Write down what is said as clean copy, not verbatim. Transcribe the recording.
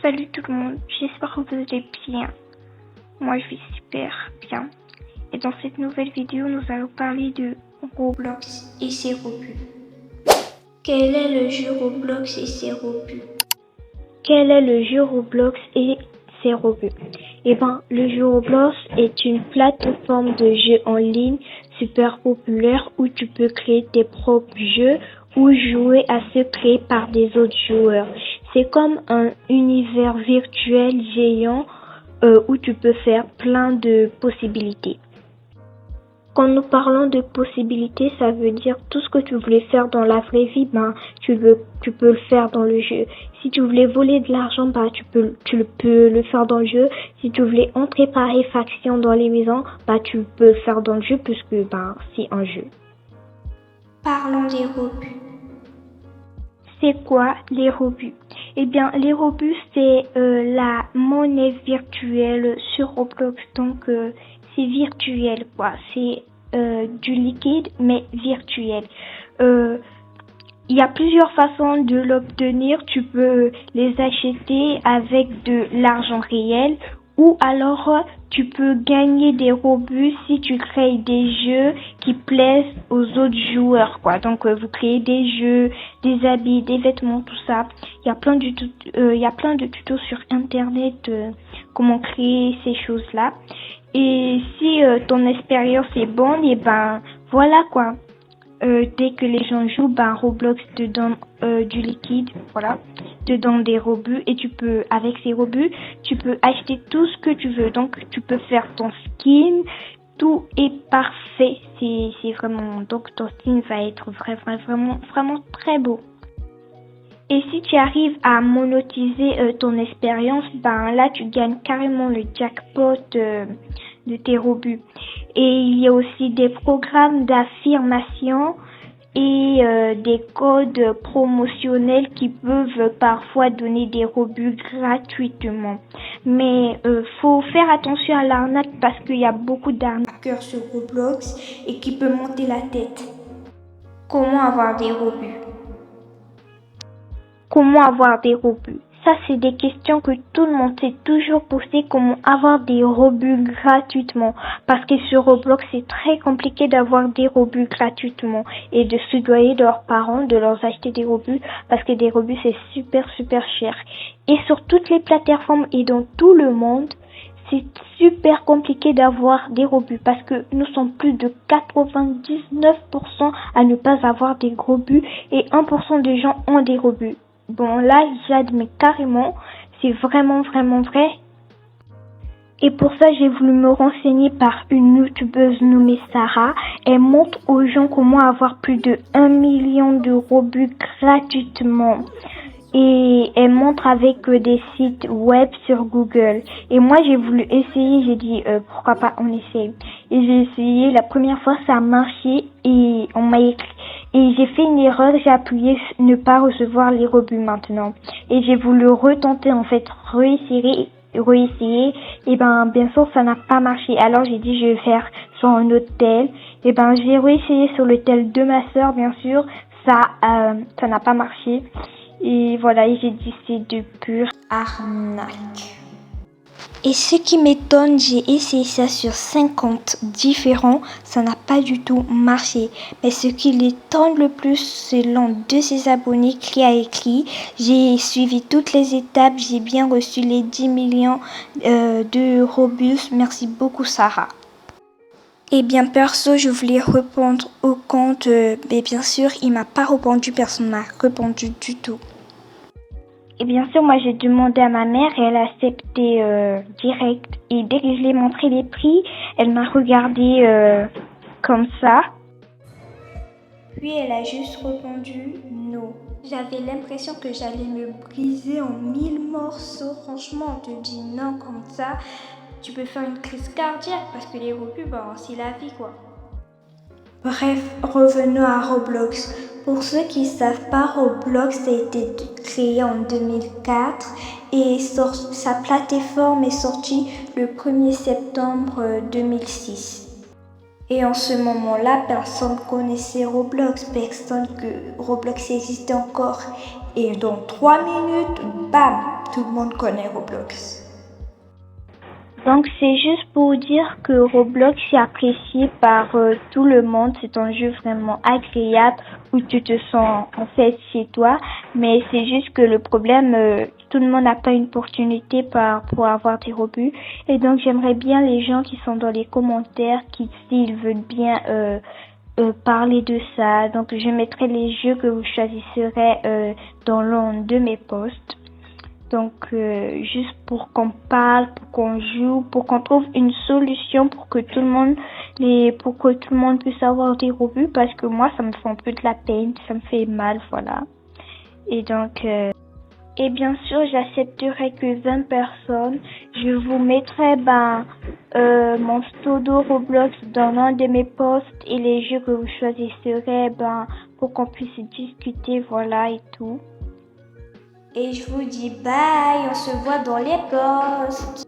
Salut tout le monde, j'espère que vous allez bien. Moi je vais super bien. Et dans cette nouvelle vidéo, nous allons parler de Roblox et ses rebuts. Quel est le jeu Roblox et ses rebuts? Quel est le jeu Roblox et ses rebuts? Le jeu Roblox est une plateforme de jeux en ligne super populaire où tu peux créer tes propres jeux ou jouer à ceux créés par des autres joueurs. C'est comme un univers virtuel géant où tu peux faire plein de possibilités. Quand nous parlons de possibilités, ça veut dire tout ce que tu voulais faire dans la vraie vie, tu peux le faire dans le jeu. Si tu voulais voler de l'argent, tu peux le faire dans le jeu. Si tu voulais entrer par effraction dans les maisons, tu peux le faire dans le jeu puisque c'est un jeu. Parlons des rebuts. C'est quoi les rebuts? Les rebuts, c'est la monnaie virtuelle sur Roblox. Donc, c'est virtuel, quoi. C'est du liquide, mais virtuel. Il y a plusieurs façons de l'obtenir. Tu peux les acheter avec de l'argent réel ou alors tu peux gagner des rebuts si tu crées des jeux qui plaisent aux autres joueurs, quoi. Donc vous créez des jeux, des habits, des vêtements, tout ça. Il y a plein de tutos sur internet comment créer ces choses-là. Et si ton expérience est bonne, voilà quoi. Dès que les gens jouent, Roblox te donne du liquide, voilà, te donne des rebuts et avec ces rebuts, tu peux acheter tout ce que tu veux. Donc, tu peux faire ton skin, tout est parfait. C'est vraiment, donc ton skin va être vraiment très beau. Et si tu arrives à monétiser ton expérience, là tu gagnes carrément le jackpot de tes rebuts. Et il y a aussi des programmes d'affirmation et des codes promotionnels qui peuvent parfois donner des rebuts gratuitement. Mais faut faire attention à l'arnaque parce qu'il y a beaucoup d'arnaqueurs sur Roblox et qui peuvent monter la tête. Comment avoir des rebuts? Comment avoir des rebuts? Ça, c'est des questions que tout le monde s'est toujours posé. Comment avoir des rebuts gratuitement? Parce que sur Roblox, c'est très compliqué d'avoir des rebuts gratuitement et de soudoyer leurs parents de leur acheter des rebuts parce que des rebuts, c'est super cher. Et sur toutes les plateformes et dans tout le monde, c'est super compliqué d'avoir des rebuts parce que nous sommes plus de 99% à ne pas avoir des rebuts et 1% des gens ont des rebuts. Bon, là, j'admets carrément, c'est vraiment vrai. Et pour ça, j'ai voulu me renseigner par une youtubeuse nommée Sarah. Elle montre aux gens comment avoir plus de 1 million de rebuts gratuitement. Et elle montre avec des sites web sur Google. Et moi, j'ai voulu essayer, j'ai dit, pourquoi pas, on essaye. Et j'ai essayé, la première fois, ça a marché et on m'a écrit. Et j'ai fait une erreur, j'ai appuyé ne pas recevoir les rebuts maintenant. Et j'ai voulu retenter, en fait, réessayer. Et bien sûr, ça n'a pas marché. Alors, j'ai dit, je vais faire sur un autre tel. Et j'ai réessayé sur le tel de ma sœur, bien sûr. Ça n'a pas marché. Et voilà, j'ai dit, c'est de pure arnaque. Et ce qui m'étonne, j'ai essayé ça sur 50 différents, ça n'a pas du tout marché. Mais ce qui l'étonne le plus, c'est l'un de ses abonnés qui a écrit: j'ai suivi toutes les étapes, j'ai bien reçu les 10 millions de rebuts. Merci beaucoup, Sarah. Et bien perso, je voulais répondre au compte, mais bien sûr, il m'a pas répondu, personne m'a répondu du tout. Et bien sûr, moi j'ai demandé à ma mère et elle a accepté direct. Et dès que je lui ai montré les prix, elle m'a regardé comme ça. Puis elle a juste répondu non. J'avais l'impression que j'allais me briser en 1000 morceaux. Franchement, on te dit non comme ça, tu peux faire une crise cardiaque parce que les rebuts, c'est la vie quoi. Bref, revenons à Roblox. Pour ceux qui ne savent pas, Roblox a été créé en 2004 et sa plateforme est sortie le 1er septembre 2006. Et en ce moment-là, personne connaissait Roblox, personne que Roblox existait encore. Et dans 3 minutes, bam, tout le monde connaît Roblox. Donc c'est juste pour dire que Roblox est apprécié par tout le monde. C'est un jeu vraiment agréable où tu te sens en fait chez toi. Mais c'est juste que le problème, tout le monde n'a pas une opportunité pour avoir des rebuts. Et donc j'aimerais bien les gens qui sont dans les commentaires, qui s'ils veulent bien parler de ça. Donc je mettrai les jeux que vous choisirez dans l'un de mes posts. Donc, juste pour qu'on parle, pour qu'on joue, pour qu'on trouve une solution pour que tout le monde puisse avoir des rebuts, parce que moi, ça me fait un peu de la peine, ça me fait mal, voilà. Et donc, et bien sûr, j'accepterai que 20 personnes. Je vous mettrai, mon pseudo Roblox dans l'un de mes posts et les jeux que vous choisirez, pour qu'on puisse discuter, voilà, et tout. Et je vous dis bye, on se voit dans les posts.